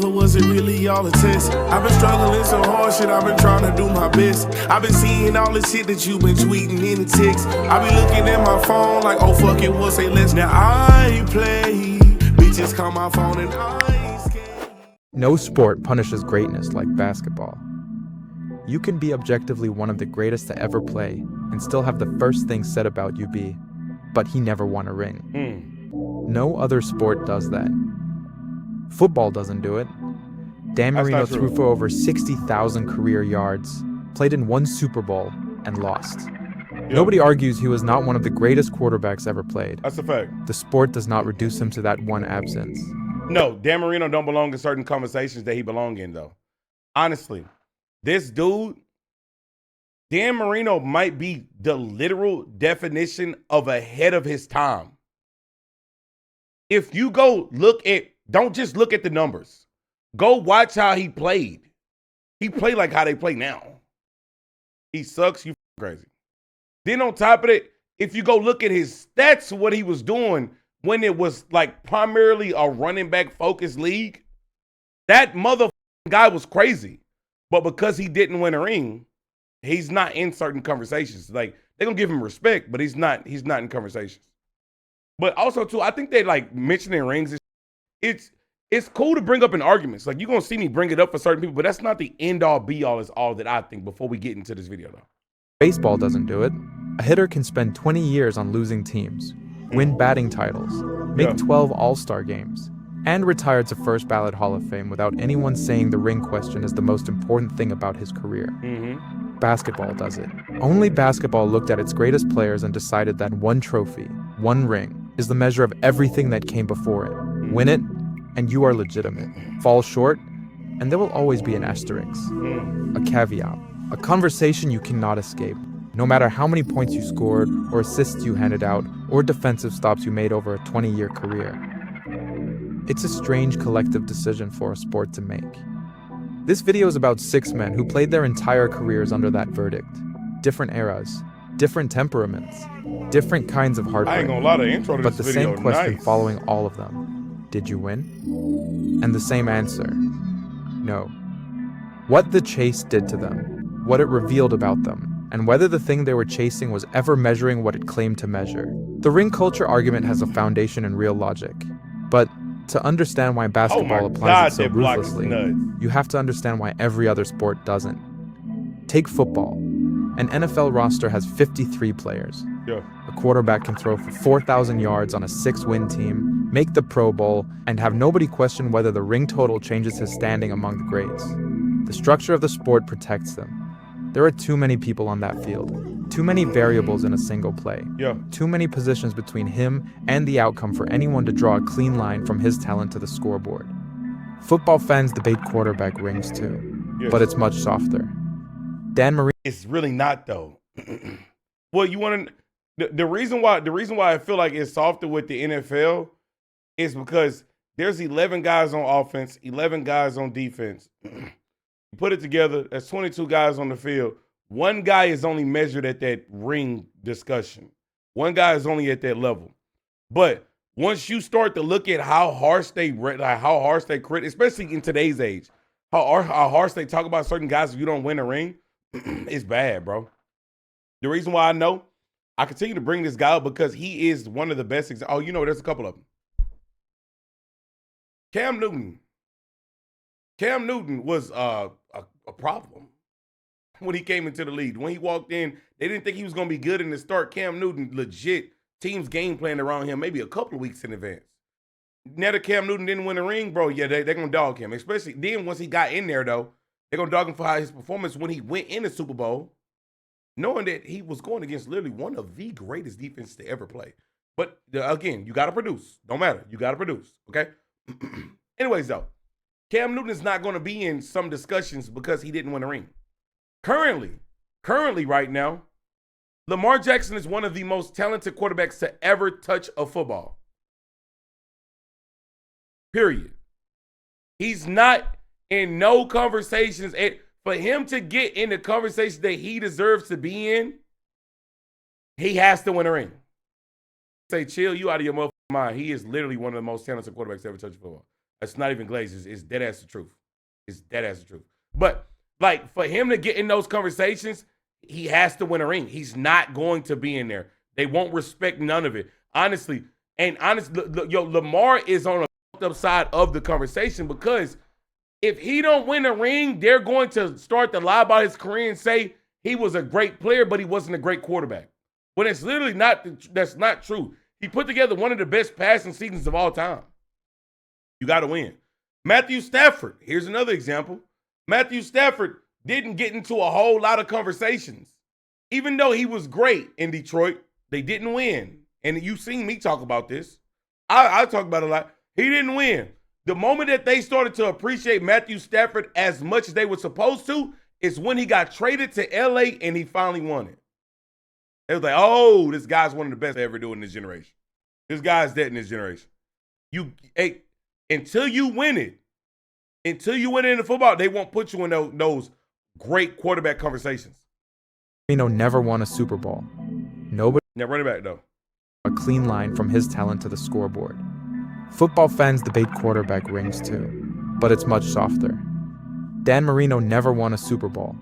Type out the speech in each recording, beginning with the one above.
or was it really all a test? I've been struggling so hard, shit, I've been trying to do my best. I've been seeing all the shit that you've been tweeting in the text. I be looking at my phone like, oh fuck it, we'll say less. Now I play, bitches call my phone and I skate. No sport punishes greatness like basketball. You can be objectively one of the greatest to ever play and still have the first thing said about you be, but he never won a ring. No other sport does that. Football doesn't do it. Dan Marino threw for over 60,000 career yards, played in one Super Bowl, and lost. Yep. Nobody argues he was not one of the greatest quarterbacks ever played. That's a fact. The sport does not reduce him to that one absence. No, Dan Marino don't belong in certain conversations that he belong in, though. Honestly, this dude, Dan Marino might be the literal definition of ahead of his time. If you go look at, don't just look at the numbers. Go watch how he played. He played like how they play now. He sucks, you crazy. Then on top of it, if you go look at his stats, what he was doing when it was like primarily a running back focused league, that motherfucking guy was crazy. But because he didn't win a ring, he's not in certain conversations. Like, they're gonna give him respect, but he's not in conversations. But also too, I think they like mentioning rings. It's cool to bring up in arguments. Like, you're gonna see me bring it up for certain people, but that's not the end all be all is all that I think before we get into this video though. Baseball doesn't do it. A hitter can spend 20 years on losing teams, win batting titles, make 12 All-Star games, and retire to first ballot Hall of Fame without anyone saying the ring question is the most important thing about his career. Basketball does it. Only basketball looked at its greatest players and decided that one trophy, one ring, is the measure of everything that came before it. Win it, and you are legitimate. Fall short, and there will always be an asterisk, a caveat, a conversation you cannot escape, no matter how many points you scored, or assists you handed out, or defensive stops you made over a 20-year career. It's a strange collective decision for a sport to make. This video is about 6 men who played their entire careers under that verdict. Different eras, different temperaments, different kinds of heartbreak. I ain't gonna lie, the intro to but this the video same question nice. Following all of them. Did you win? And the same answer. No. What the chase did to them, what it revealed about them, and whether the thing they were chasing was ever measuring what it claimed to measure. The ring culture argument has a foundation in real logic. But to understand why basketball applies it so ruthlessly, you have to understand why every other sport doesn't. Take football. An NFL roster has 53 players. A quarterback can throw for 4,000 yards on a 6-win team, make the Pro Bowl, and have nobody question whether the ring total changes his standing among the greats. The structure of the sport protects them. There are too many people on that field, too many variables in a single play, too many positions between him and the outcome for anyone to draw a clean line from his talent to the scoreboard. Football fans debate quarterback rings too, but it's much softer. Dan Marino. It's really not though. Well, you want to. The reason why I feel like it's softer with the NFL is because there's 11 guys on offense, 11 guys on defense. You put it together, that's 22 guys on the field. One guy is only measured at that ring discussion. One guy is only at that level. But once you start to look at how harsh they crit, especially in today's age, how harsh they talk about certain guys if you don't win a ring, it's bad, bro. The reason why I know, I continue to bring this guy up because he is one of the best examples. Oh, you know, there's a couple of them. Cam Newton. Cam Newton was a problem when he came into the league. When he walked in, they didn't think he was going to be good in the start. Cam Newton, legit, teams game planned around him maybe a couple of weeks in advance. Now that Cam Newton didn't win a ring, bro, yeah, they're going to dog him. Especially then once he got in there, though, they're going to dog him for how his performance when he went in the Super Bowl, knowing that he was going against literally one of the greatest defenses to ever play. But, again, you got to produce. Don't matter. You got to produce, okay? Anyways, though, Cam Newton is not going to be in some discussions because he didn't win a ring. Currently right now, Lamar Jackson is one of the most talented quarterbacks to ever touch a football. Period. He's not in no conversations. And for him to get in the conversation that he deserves to be in, he has to win a ring. Say, chill, you out of your motherfucking mind. He is literally one of the most talented quarterbacks to ever touch football. That's not even glazed. It's dead ass the truth. It's dead ass the truth. But like for him to get in those conversations, he has to win a ring. He's not going to be in there. They won't respect none of it. Honestly, Lamar is on a fucked up side of the conversation because if he don't win a ring, they're going to start to lie about his career and say he was a great player, but he wasn't a great quarterback. When it's literally not, that's not true. He put together one of the best passing seasons of all time. You got to win. Matthew Stafford, here's another example. Matthew Stafford didn't get into a whole lot of conversations. Even though he was great in Detroit, they didn't win. And you've seen me talk about this. I talk about it a lot. He didn't win. The moment that they started to appreciate Matthew Stafford as much as they were supposed to is when he got traded to LA and he finally won it. It was like, oh, this guy's one of the best to ever do in this generation. This guy's dead in this generation. Until you win it in the football, they won't put you in those great quarterback conversations. Marino never won a Super Bowl. Nobody Now running back though. a clean line from his talent to the scoreboard. Football fans debate quarterback rings too, but it's much softer. Dan Marino never won a Super Bowl.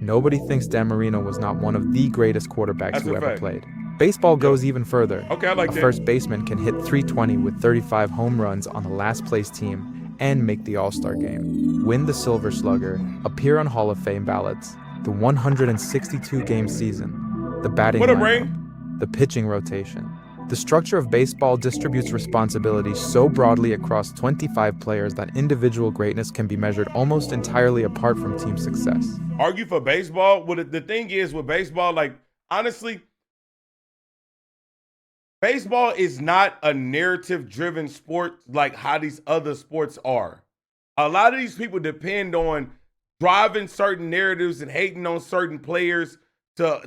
Nobody thinks Dan Marino was not one of the greatest quarterbacks That's who a ever fact. played. Baseball goes even further. Okay, I like a that. first baseman can hit .320 with 35 home runs on the last place team and make the All-Star game, win the Silver Slugger, appear on Hall of Fame ballots, the 162-game season, the batting What a lineup, ring. the pitching rotation. The structure of baseball distributes responsibilities so broadly across 25 players that individual greatness can be measured almost entirely apart from team success. Argue for baseball? Well, the thing is with baseball, like, honestly, baseball is not a narrative-driven sport like how these other sports are. A lot of these people depend on driving certain narratives and hating on certain players to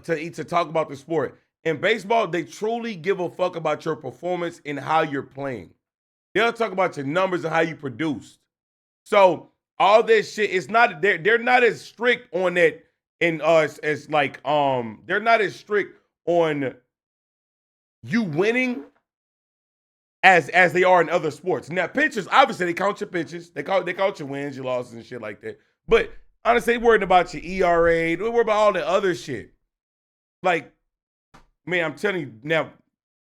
talk about the sport. In baseball, they truly give a fuck about your performance and how you're playing. They'll talk about your numbers and how you produced. So all this shit, it's not they're not as strict on that in us as like they're not as strict on you winning as they are in other sports. Now pitchers, obviously they count your pitches, they count your wins, your losses, and shit like that. But honestly, they worried about your ERA, they worried about all the other shit. Like, man, I'm telling you now,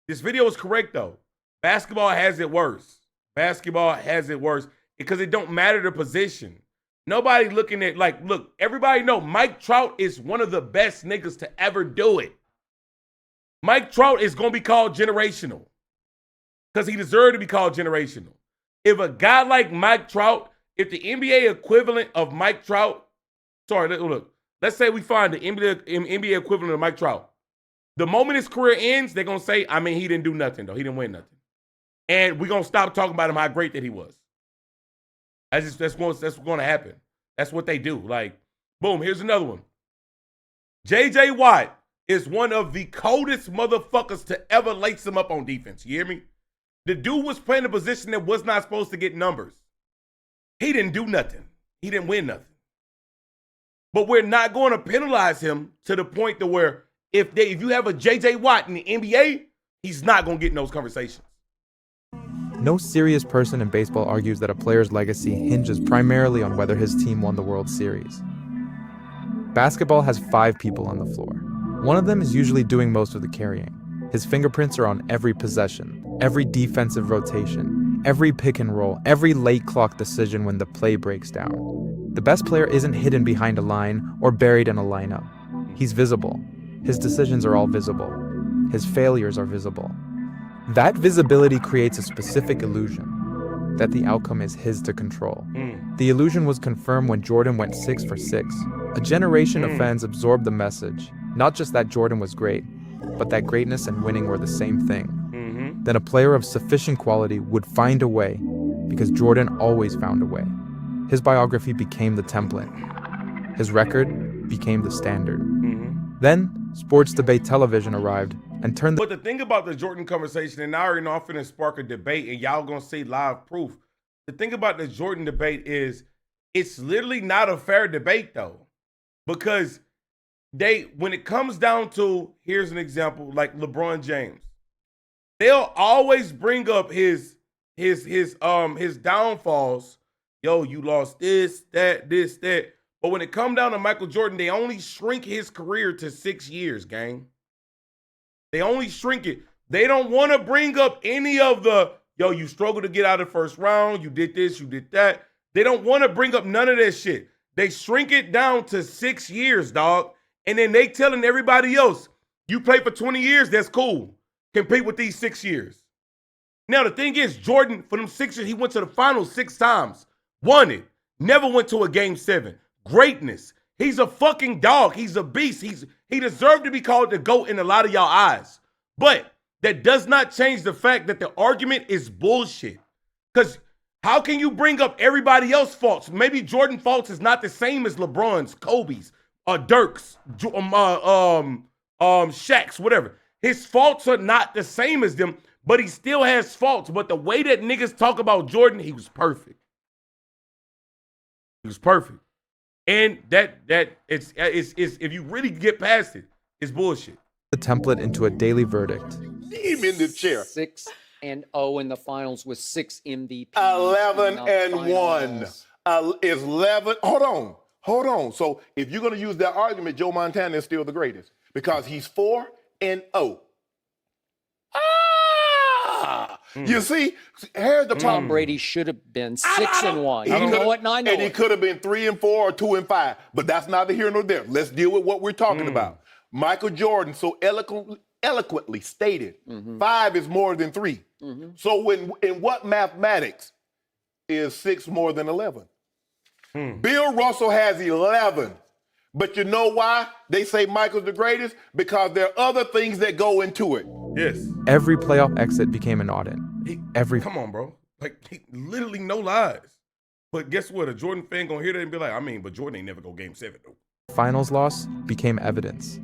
this video is correct though. Basketball has it worse. Basketball has it worse because it don't matter the position. Nobody looking at, like, look, everybody know Mike Trout is one of the best niggas to ever do it. Mike Trout is going to be called generational because he deserved to be called generational. If a guy like Mike Trout, if the NBA equivalent of Mike Trout, look, let's say we find the NBA equivalent of Mike Trout. The moment his career ends, they're going to say, I mean, he didn't do nothing, though. He didn't win nothing. And we're going to stop talking about him, how great that he was. That's what's going to happen. That's what they do. Like, boom, here's another one. J.J. Watt is one of the coldest motherfuckers to ever lace him up on defense. You hear me? The dude was playing a position that was not supposed to get numbers. He didn't do nothing. He didn't win nothing. But we're not going to penalize him to the point to where if you have a J.J. Watt in the NBA, he's not going to get in those conversations. No serious person in baseball argues that a player's legacy hinges primarily on whether his team won the World Series. Basketball has 5 people on the floor. One of them is usually doing most of the carrying. His fingerprints are on every possession, every defensive rotation, every pick and roll, every late clock decision when the play breaks down. The best player isn't hidden behind a line or buried in a lineup. He's visible. His decisions are all visible. His failures are visible. That visibility creates a specific illusion that the outcome is his to control. The illusion was confirmed when Jordan went 6 for 6. A generation of fans absorbed the message, not just that Jordan was great, but that greatness and winning were the same thing. Then a player of sufficient quality would find a way, because Jordan always found a way. His biography became the template. His record became the standard. Then, sports debate television arrived and turned the... But the thing about the Jordan conversation, and I already know I'm finna spark a debate, and y'all gonna see live proof. The thing about the Jordan debate is it's literally not a fair debate, though. Because when it comes down to, here's an example, like LeBron James, they'll always bring up his his downfalls. Yo, you lost this, that. But when it come down to Michael Jordan, they only shrink his career to 6 years, gang. They only shrink it. They don't want to bring up any of the, yo, you struggled to get out of the first round. You did this, you did that. They don't want to bring up none of that shit. They shrink it down to 6 years, dog. And then they telling everybody else, you play for 20 years, that's cool. Compete with these 6 years. Now, the thing is, Jordan, for them 6 years, he went to the finals 6 times. Won it. Never went to a game 7. Greatness. He's a fucking dog. He's a beast. He deserved to be called the GOAT in a lot of y'all eyes. But that does not change the fact that the argument is bullshit. Because how can you bring up everybody else's faults? Maybe Jordan's faults is not the same as LeBron's, Kobe's, Dirk's, Shaq's, whatever. His faults are not the same as them, but he still has faults. But the way that niggas talk about Jordan, he was perfect. He was perfect. And that it's if you really get past it, it's bullshit. The template into a daily verdict. Leave him in the chair. 6-0 in the finals with 6 MVPs. 11-1 is 11. Hold on. So if you're going to use that argument, Joe Montana is still the greatest because he's 4-0. You see, here's the problem. Tom Brady should have been 6-1. You know what? I know And he it. could have been 3-4 or 2-5. But that's neither here nor there. Let's deal with what we're talking about. Michael Jordan so eloquently stated 5 is more than 3. So in what mathematics is 6 more than 11? Bill Russell has 11. But you know why they say Michael's the greatest? Because there are other things that go into it. Yes. Every playoff exit became an audit. Come on, bro. Like, literally no lies. But guess what? A Jordan fan gonna hear that and be like, but Jordan ain't never go game 7, though. Finals loss became evidence.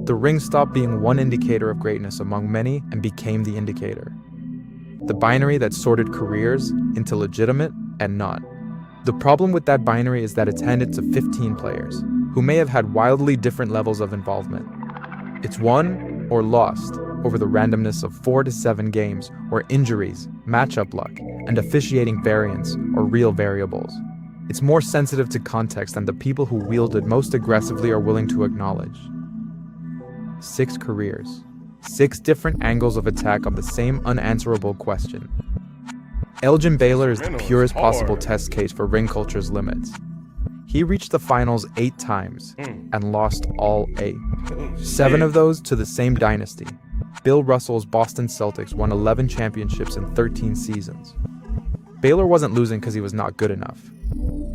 The ring stopped being one indicator of greatness among many and became the indicator. The binary that sorted careers into legitimate and not. The problem with that binary is that it's handed to 15 players, who may have had wildly different levels of involvement. It's won or lost over the randomness of 4 to 7 games, or injuries, matchup luck, and officiating variance or real variables. It's more sensitive to context than the people who wield it most aggressively are willing to acknowledge. 6 careers, 6 different angles of attack on the same unanswerable question. Elgin Baylor is the purest possible test case for ring culture's limits. He reached the finals 8 times and lost all 8. 7 of those to the same dynasty. Bill Russell's Boston Celtics won 11 championships in 13 seasons. Baylor wasn't losing because he was not good enough.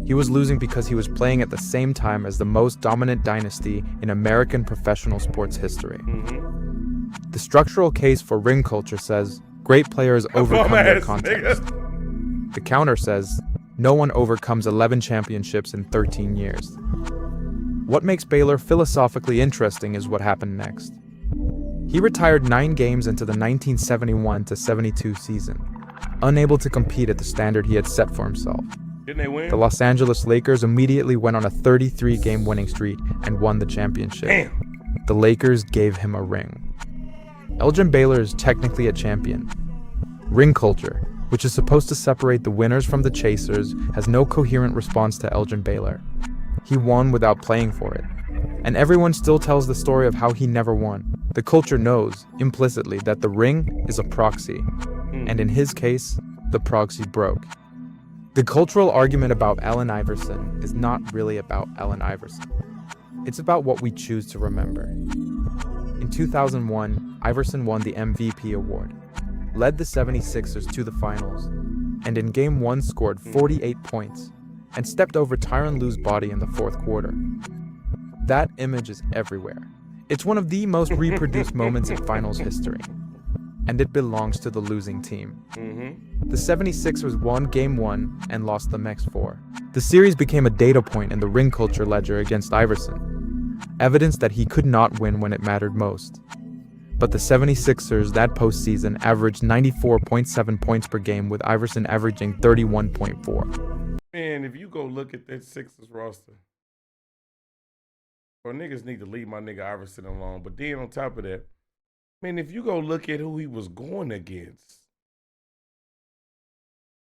He was losing because he was playing at the same time as the most dominant dynasty in American professional sports history. The structural case for ring culture says great players overcome their context. The counter says no one overcomes 11 championships in 13 years. What makes Baylor philosophically interesting is what happened next. He retired 9 games into the 1971-72 season, unable to compete at the standard he had set for himself. Didn't they win? The Los Angeles Lakers immediately went on a 33-game winning streak and won the championship. Damn. The Lakers gave him a ring. Elgin Baylor is technically a champion. Ring culture, which is supposed to separate the winners from the chasers, has no coherent response to Elgin Baylor. He won without playing for it. And everyone still tells the story of how he never won. The culture knows, implicitly, that the ring is a proxy. And in his case, the proxy broke. The cultural argument about Allen Iverson is not really about Allen Iverson. It's about what we choose to remember. In 2001, Iverson won the MVP award, led the 76ers to the finals, and in Game 1 scored 48 points and stepped over Tyronn Lue's body in the 4th quarter. That image is everywhere. It's one of the most reproduced moments in finals history, and it belongs to the losing team. The 76ers won Game 1 and lost the next 4. The series became a data point in the ring culture ledger against Iverson, evidence that he could not win when it mattered most. But the 76ers that postseason averaged 94.7 points per game, with Iverson averaging 31.4. Man, if you go look at that Sixers roster, bro, niggas need to leave my nigga Iverson alone. But then on top of that, man, if you go look at who he was going against,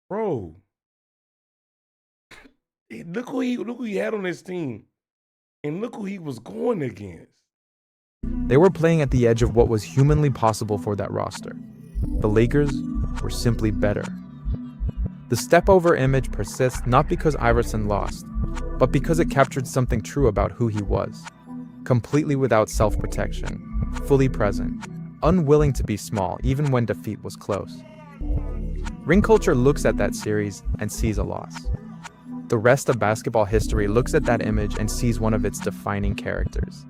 Bro. Look who he had on his team. And look who he was going against. They were playing at the edge of what was humanly possible for that roster. The Lakers were simply better. The step-over image persists not because Iverson lost, but because it captured something true about who he was. Completely without self-protection, fully present, unwilling to be small even when defeat was close. Ring culture looks at that series and sees a loss. The rest of basketball history looks at that image and sees one of its defining characters.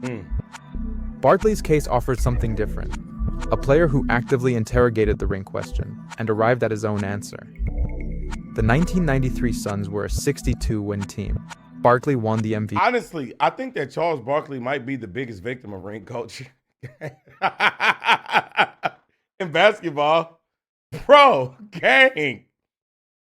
Barkley's case offers something different. A player who actively interrogated the ring question and arrived at his own answer. The 1993 Suns were a 62-win team. Barkley won the MVP. Honestly, I think that Charles Barkley might be the biggest victim of ring culture in basketball. Bro, gang.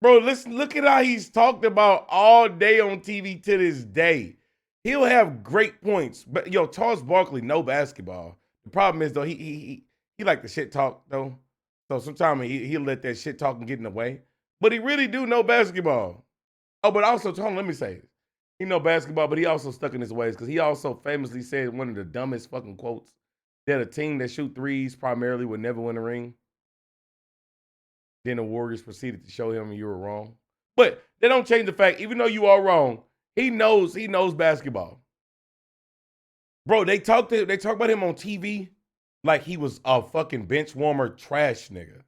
Bro, listen, look at how he's talked about all day on TV to this day. He'll have great points, but yo, Charles Barkley know basketball. The problem is though, he like the shit talk though. So sometimes he'll let that shit talking get in the way. But he really do know basketball. Oh, but also, Tom, let me say this. He know basketball, but he also stuck in his ways because he also famously said one of the dumbest fucking quotes that a team that shoot threes primarily would never win a ring. Then the Warriors proceeded to show him you were wrong. But they don't change the fact, even though you are wrong, he knows basketball. Bro, they talk about him on TV like he was a fucking bench warmer trash nigga.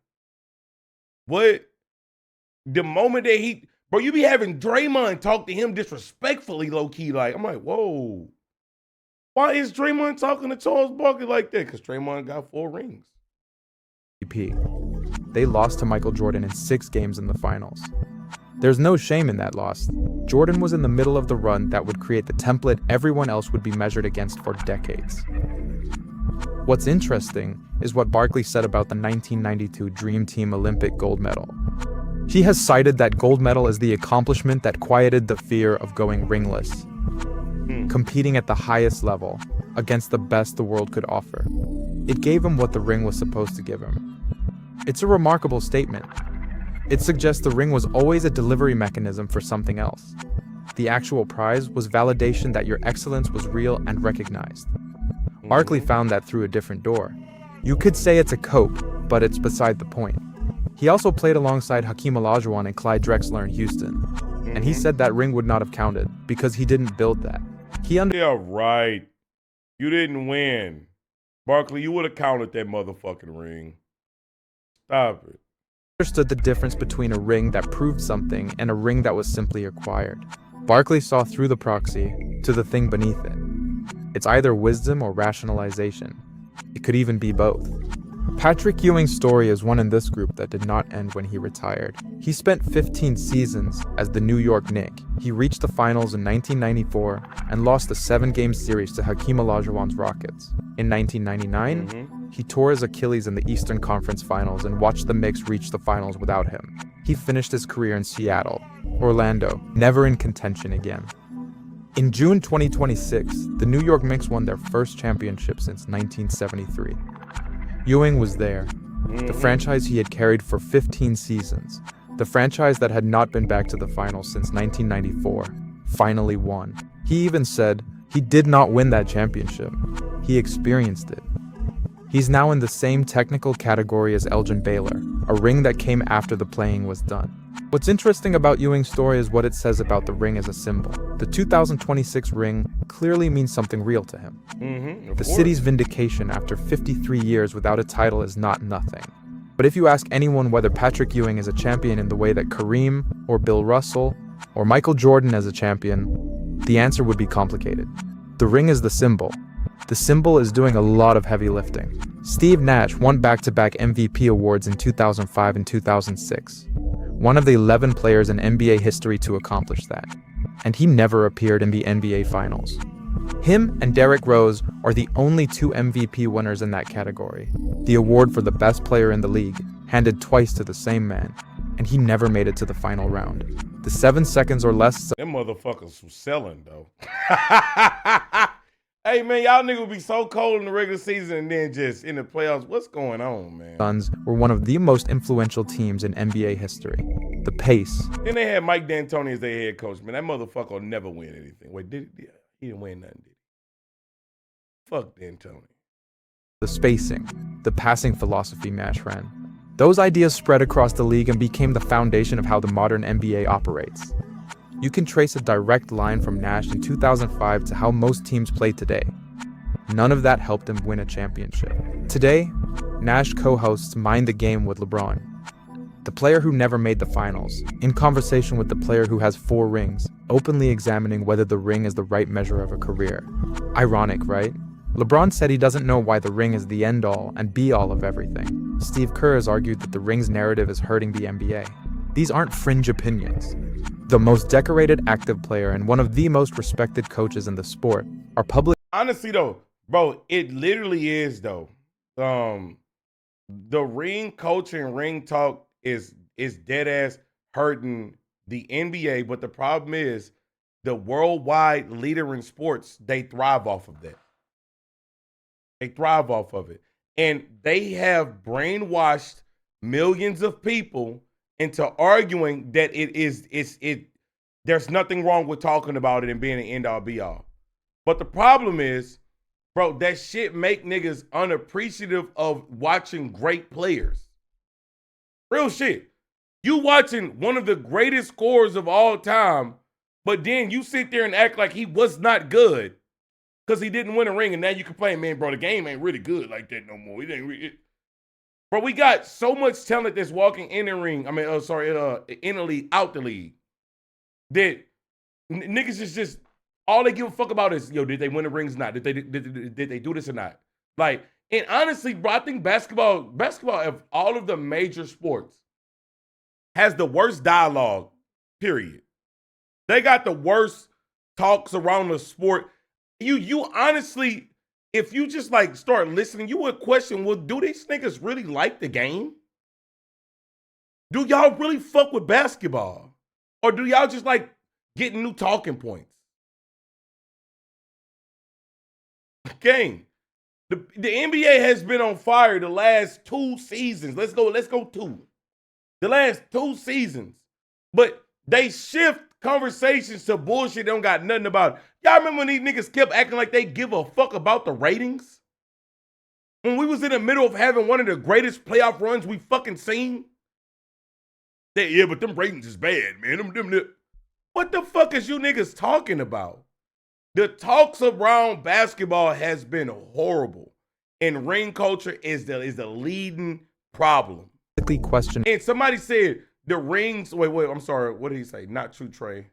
What? The moment that bro, you be having Draymond talk to him disrespectfully, low-key. Like, I'm like, whoa. Why is Draymond talking to Charles Barkley like that? Because Draymond got 4 rings. They lost to Michael Jordan in 6 games in the finals. There's no shame in that loss. Jordan was in the middle of the run that would create the template everyone else would be measured against for decades. What's interesting is what Barkley said about the 1992 Dream Team Olympic gold medal. He has cited that gold medal as the accomplishment that quieted the fear of going ringless, competing at the highest level against the best the world could offer. It gave him what the ring was supposed to give him. It's a remarkable statement. It suggests the ring was always a delivery mechanism for something else. The actual prize was validation that your excellence was real and recognized. Barkley found that through a different door. You could say it's a cope, but it's beside the point. He also played alongside Hakeem Olajuwon and Clyde Drexler in Houston, and he said that ring would not have counted because he didn't build that. Yeah, right. You didn't win. Barkley, you would have counted that motherfucking ring. Stop it. Understood the difference between a ring that proved something and a ring that was simply acquired. Barkley saw through the proxy to the thing beneath it. It's either wisdom or rationalization. It could even be both. Patrick Ewing's story is one in this group that did not end when he retired. He spent 15 seasons as the New York Knick. He reached the finals in 1994 and lost a 7-game series to Hakeem Olajuwon's Rockets. In 1999, he tore his Achilles in the Eastern Conference Finals and watched the Knicks reach the finals without him. He finished his career in Seattle, Orlando, never in contention again. In June 2026, the New York Knicks won their first championship since 1973. Ewing was there, the franchise he had carried for 15 seasons, the franchise that had not been back to the finals since 1994, finally won. He even said he did not win that championship. He experienced it. He's now in the same technical category as Elgin Baylor, a ring that came after the playing was done. What's interesting about Ewing's story is what it says about the ring as a symbol. The 2026 ring clearly means something real to him. The city's vindication after 53 years without a title is not nothing. But if you ask anyone whether Patrick Ewing is a champion in the way that Kareem or Bill Russell or Michael Jordan is a champion, the answer would be complicated. The ring is the symbol. The symbol is doing a lot of heavy lifting. Steve Nash won back-to-back MVP awards in 2005 and 2006. One of the 11 players in NBA history to accomplish that. And he never appeared in the NBA Finals. Him and Derrick Rose are the only 2 MVP winners in that category. The award for the best player in the league, handed twice to the same man, and he never made it to the final round. The 7 seconds or less... Them motherfuckers was selling, though. Hey, man, y'all niggas be so cold in the regular season and then just in the playoffs. What's going on, man? Suns were one of the most influential teams in NBA history. The pace, Then they had Mike D'Antoni as their head coach. Man, that motherfucker will never win anything. Wait, did he? Yeah, he didn't win nothing, did he? Fuck D'Antoni. the spacing, the passing philosophy Nash ran. Those ideas spread across the league and became the foundation of how the modern NBA operates. You can trace a direct line from Nash in 2005 to how most teams play today. None of that helped him win a championship. Today, Nash co-hosts Mind the Game with LeBron, the player who never made the finals, in conversation with the player who has 4 rings, openly examining whether the ring is the right measure of a career. Ironic, right? LeBron said he doesn't know why the ring is the end-all and be-all of everything. Steve Kerr has argued that the rings narrative is hurting the NBA. These aren't fringe opinions. The most decorated active player and one of the most respected coaches in the sport are public. Honestly, though, bro, it literally is, though. The ring culture and ring talk is dead ass hurting the NBA, but the problem is the worldwide leader in sports, they thrive off of that. They thrive off of it. And they have brainwashed millions of people into arguing that there's nothing wrong with talking about it and being an end-all be-all. But the problem is, bro, that shit make niggas unappreciative of watching great players. Real shit. You watching one of the greatest scorers of all time, but then you sit there and act like he was not good because he didn't win a ring, and now you complain, man, bro, the game ain't really good like that no more. Bro, we got so much talent that's walking in the ring. In the league, out the league. That niggas is just all they give a fuck about is, did they win the rings or not? Did they do this or not? Like, and honestly, bro, I think basketball of all of the major sports has the worst dialogue, period. They got the worst talks around the sport. You honestly, if you just like start listening, you would question, well, do these niggas really like the game? Do y'all really fuck with basketball? Or do y'all just like getting new talking points? Gang, the NBA has been on fire the last 2 seasons. Let's go 2. The last 2 seasons. But they shift conversations to bullshit they don't got nothing about. Y'all remember when these niggas kept acting like they give a fuck about the ratings? When we was in the middle of having one of the greatest playoff runs we fucking seen? But them ratings is bad, man. What the fuck is you niggas talking about? The talks around basketball has been horrible. And ring culture is the leading problem. Question. And somebody said the rings, wait, I'm sorry. What did he say? Not true, Trey.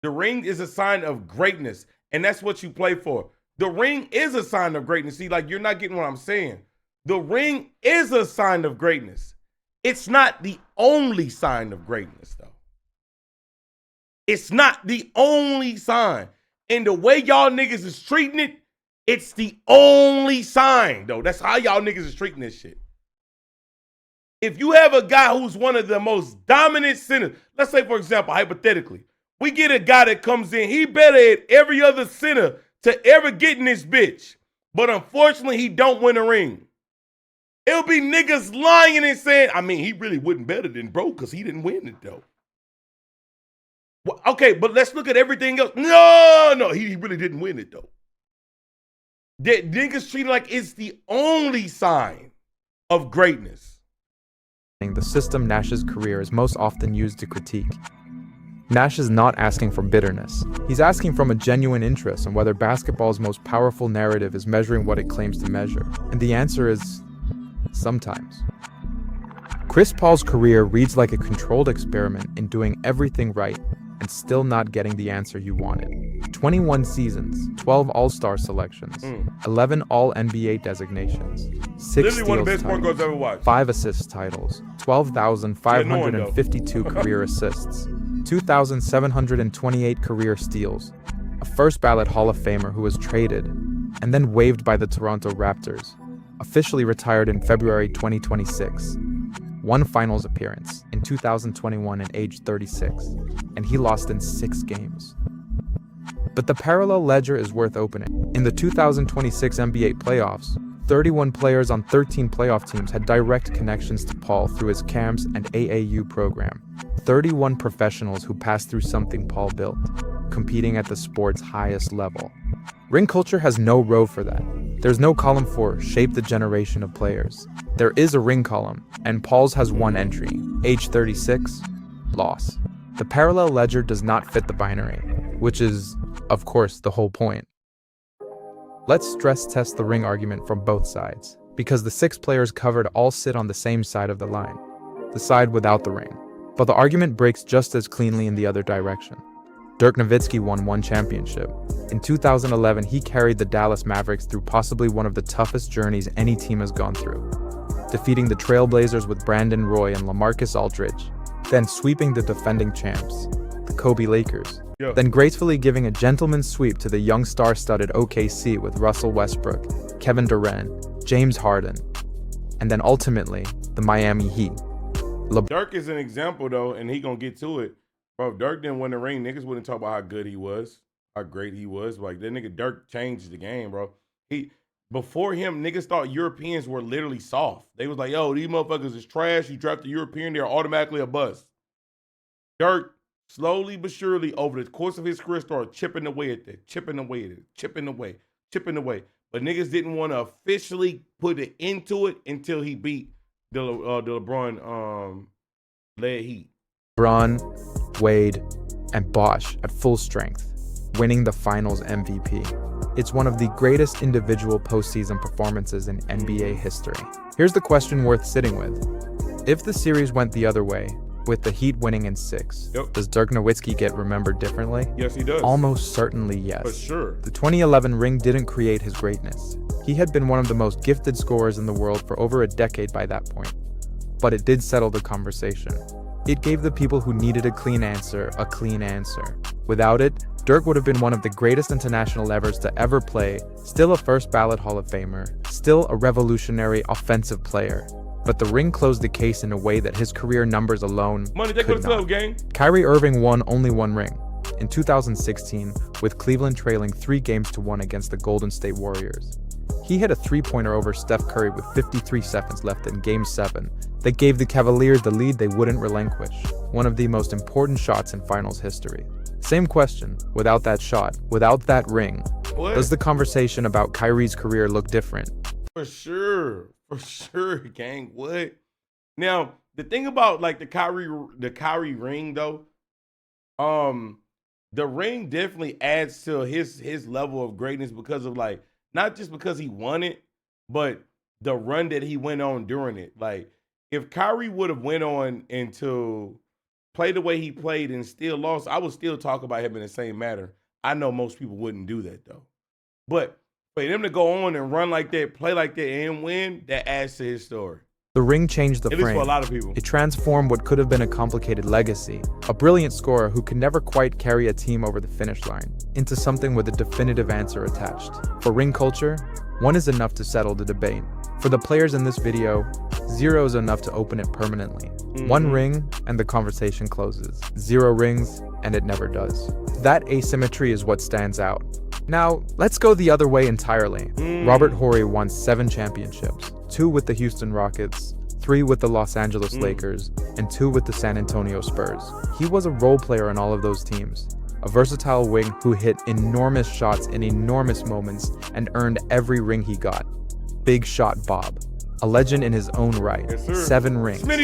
The ring is a sign of greatness, and that's what you play for. The ring is a sign of greatness. See, like, you're not getting what I'm saying. The ring is a sign of greatness. It's not the only sign of greatness, though. It's not the only sign. And the way y'all niggas is treating it, it's the only sign, though. That's how y'all niggas is treating this shit. If you have a guy who's one of the most dominant centers, let's say, for example, hypothetically, we get a guy that comes in, he better at every other center to ever get in this bitch. But unfortunately, he don't win a ring. It'll be niggas lying and saying, he really wasn't better than bro because he didn't win it, though. Well, okay, but let's look at everything else. No, he really didn't win it, though. That niggas treat it like it's the only sign of greatness. The system Nash's career is most often used to critique. Nash is not asking for bitterness. He's asking from a genuine interest in whether basketball's most powerful narrative is measuring what it claims to measure. And the answer is sometimes. Chris Paul's career reads like a controlled experiment in doing everything right and still not getting the answer you wanted. 21 seasons, 12 All-Star selections, 11 All-NBA designations, 6 Literally one of the steals best point guards ever watched. 5 assist titles, 12,552 career assists, 2,728 career steals, a first-ballot Hall of Famer who was traded and then waived by the Toronto Raptors, officially retired in February 2026, 1 finals appearance in 2021 at age 36, and he lost in 6 games. But the parallel ledger is worth opening. In the 2026 NBA playoffs, 31 players on 13 playoff teams had direct connections to Paul through his camps and AAU program. 31 professionals who passed through something Paul built, competing at the sport's highest level. Ring culture has no row for that. There's no column for shape the generation of players. There is a ring column, and Paul's has one entry, age 36, loss. The parallel ledger does not fit the binary, which is, of course, the whole point. Let's stress test the ring argument from both sides, because the 6 players covered all sit on the same side of the line, the side without the ring. But the argument breaks just as cleanly in the other direction. Dirk Nowitzki won 1 championship. In 2011, he carried the Dallas Mavericks through possibly one of the toughest journeys any team has gone through, defeating the Trailblazers with Brandon Roy and LaMarcus Aldridge, then sweeping the defending champs, the Kobe Lakers, then gracefully giving a gentleman's sweep to the young star-studded OKC with Russell Westbrook, Kevin Durant, James Harden, and then ultimately the Miami Heat. Dirk is an example, though, and he gonna get to it. Bro, if Dirk didn't win the ring, niggas wouldn't talk about how good he was, how great he was. Like, that nigga Dirk changed the game, bro. Before him, niggas thought Europeans were literally soft. They was like, yo, these motherfuckers is trash. You draft a European, they're automatically a bust. Dirk, slowly but surely, over the course of his career, started chipping away at that, chipping away. But niggas didn't want to officially put it into it until he beat the LeBron led Heat. LeBron, Wade, and Bosh at full strength, winning the Finals MVP. It's one of the greatest individual postseason performances in NBA history. Here's the question worth sitting with. If the series went the other way, with the Heat winning in 6, does Dirk Nowitzki get remembered differently? Yes, he does. Almost certainly yes. For sure. The 2011 ring didn't create his greatness. He had been one of the most gifted scorers in the world for over a decade by that point. But it did settle the conversation. It gave the people who needed a clean answer a clean answer. Without it, Dirk would have been one of the greatest international levers to ever play, still a first ballot Hall of Famer, still a revolutionary offensive player. But the ring closed the case in a way that his career numbers alone could not. Kyrie Irving won only 1 ring, in 2016, with Cleveland trailing 3-1 against the Golden State Warriors. He hit a 3-pointer over Steph Curry with 53 seconds left in Game 7 that gave the Cavaliers the lead they wouldn't relinquish, one of the most important shots in Finals history. Same question, without that shot, without that ring, does the conversation about Kyrie's career look different? For sure, gang. What? Now, the thing about like the Kyrie ring though, the ring definitely adds to his level of greatness because of like, not just because he won it, but the run that he went on during it. Like, if Kyrie would have went on and to play the way he played and still lost, I would still talk about him in the same manner. I know most people wouldn't do that though. But for him to go on and run like that, play like that, and win, that adds to his story. The ring changed the frame. At least for a lot of people. It transformed what could have been a complicated legacy, a brilliant scorer who could never quite carry a team over the finish line, into something with a definitive answer attached. For ring culture, 1 is enough to settle the debate. For the players in this video, 0 is enough to open it permanently. 1 ring, and the conversation closes. 0 rings, and it never does. That asymmetry is what stands out. Now, let's go the other way entirely. Robert Horry won 7 championships, 2 with the Houston Rockets, 3 with the Los Angeles Lakers, and 2 with the San Antonio Spurs. He was a role player on all of those teams, a versatile wing who hit enormous shots in enormous moments and earned every ring he got. Big Shot Bob, a legend in his own right. Yes, 7 rings, more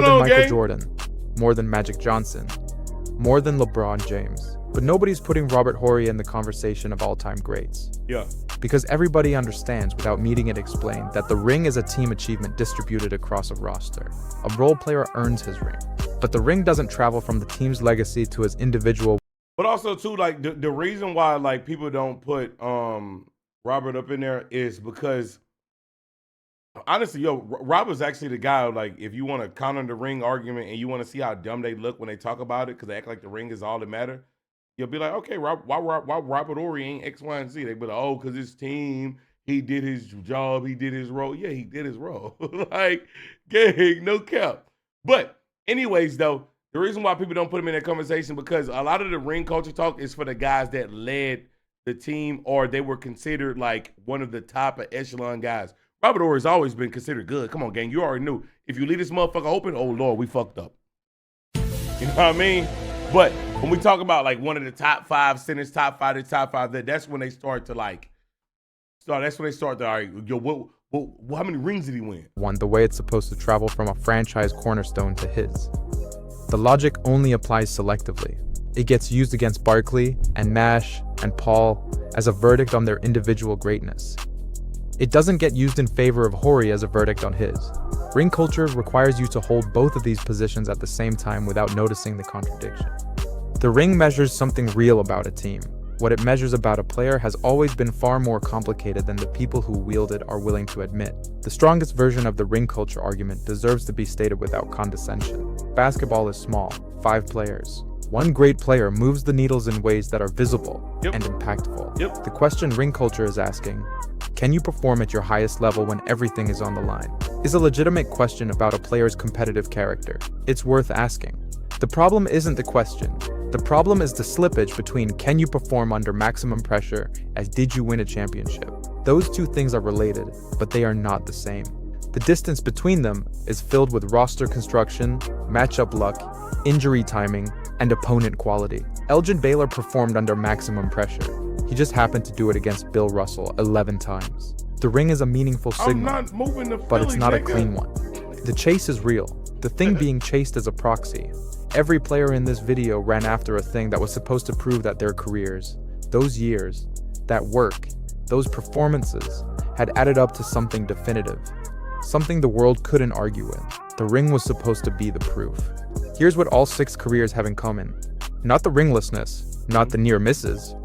than Michael Jordan, more than Magic Johnson, more than LeBron James. But nobody's putting Robert Horry in the conversation of all-time greats. Yeah. Because everybody understands, without needing it explained, that the ring is a team achievement distributed across a roster. A role player earns his ring. But the ring doesn't travel from the team's legacy to his individual. But also, too, like, the reason why, like, people don't put Robert up in there is because, honestly, Robert's actually the guy, like, if you want to counter the ring argument and you want to see how dumb they look when they talk about it because they act like the ring is all that matter, you'll be like, okay, why Robert Horry ain't X, Y, and Z? They be like, oh, because his team, he did his job, he did his role. Yeah, he did his role. Like, gang, no cap. But anyways, though, The reason why people don't put him in that conversation because a lot of the ring culture talk is for the guys that led the team or they were considered like one of the top echelon guys. Robert Horry has always been considered good. Come on, gang. You already knew. If you leave this motherfucker open, oh, Lord, we fucked up. You know what I mean? But when we talk about like one of the top 5 centers, top 5, that's when they start to like, that's when they start to, all right, yo, how many rings did he win? One, the way it's supposed to travel from a franchise cornerstone to his. The logic only applies selectively. It gets used against Barkley and Nash and Paul as a verdict on their individual greatness. It doesn't get used in favor of Horry as a verdict on his. Ring culture requires you to hold both of these positions at the same time without noticing the contradiction. The ring measures something real about a team. What it measures about a player has always been far more complicated than the people who wield it are willing to admit. The strongest version of the ring culture argument deserves to be stated without condescension. Basketball is small, 5 players. One great player moves the needles in ways that are visible and impactful. The question ring culture is asking, can you perform at your highest level when everything is on the line? Is a legitimate question about a player's competitive character. It's worth asking. The problem isn't the question. The problem is the slippage between can you perform under maximum pressure as did you win a championship. Those two things are related, but they are not the same. The distance between them is filled with roster construction, matchup luck, injury timing, and opponent quality. Elgin Baylor performed under maximum pressure. He just happened to do it against Bill Russell 11 times. The ring is a meaningful signal, but it's not a clean one. The chase is real. The thing being chased is a proxy. Every player in this video ran after a thing that was supposed to prove that their careers, those years, that work, those performances, had added up to something definitive. Something the world couldn't argue with. The ring was supposed to be the proof. Here's what all 6 careers have in common. Not the ringlessness, not the near misses.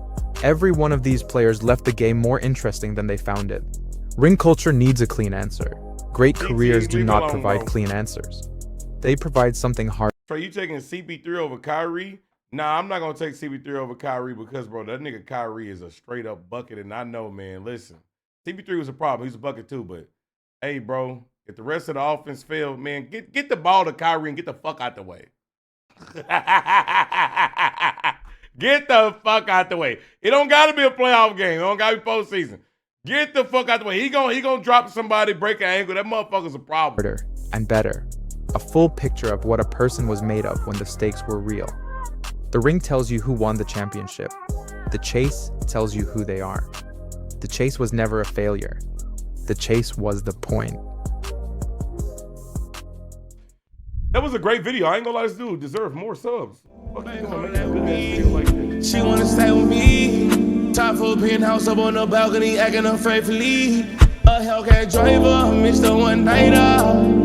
Every one of these players left the game more interesting than they found it. Ring culture needs a clean answer. Great careers do not provide clean answers. They provide something hard. So you taking CP3 over Kyrie? Nah, I'm not going to take CP3 over Kyrie because, bro, that nigga Kyrie is a straight up bucket. And I know, man, listen, CP3 was a problem. He's a bucket too. But, hey, bro, if the rest of the offense failed, man, get the ball to Kyrie and get the fuck out the way. Get the fuck out the way. It don't got to be a playoff game. It don't got to be postseason. Get the fuck out the way. He gonna drop somebody, break an ankle. That motherfucker's a problem. Harder and better. A full picture of what a person was made of when the stakes were real. The ring tells you who won the championship. The chase tells you who they are. The chase was never a failure. The chase was the point. That was a great video. I ain't gonna lie, this dude deserves more subs. What you doing, man? She wanna stay with me. Top floor penthouse up on the balcony, acting unfaithfully. A Hellcat driver, Mr. One Nighter.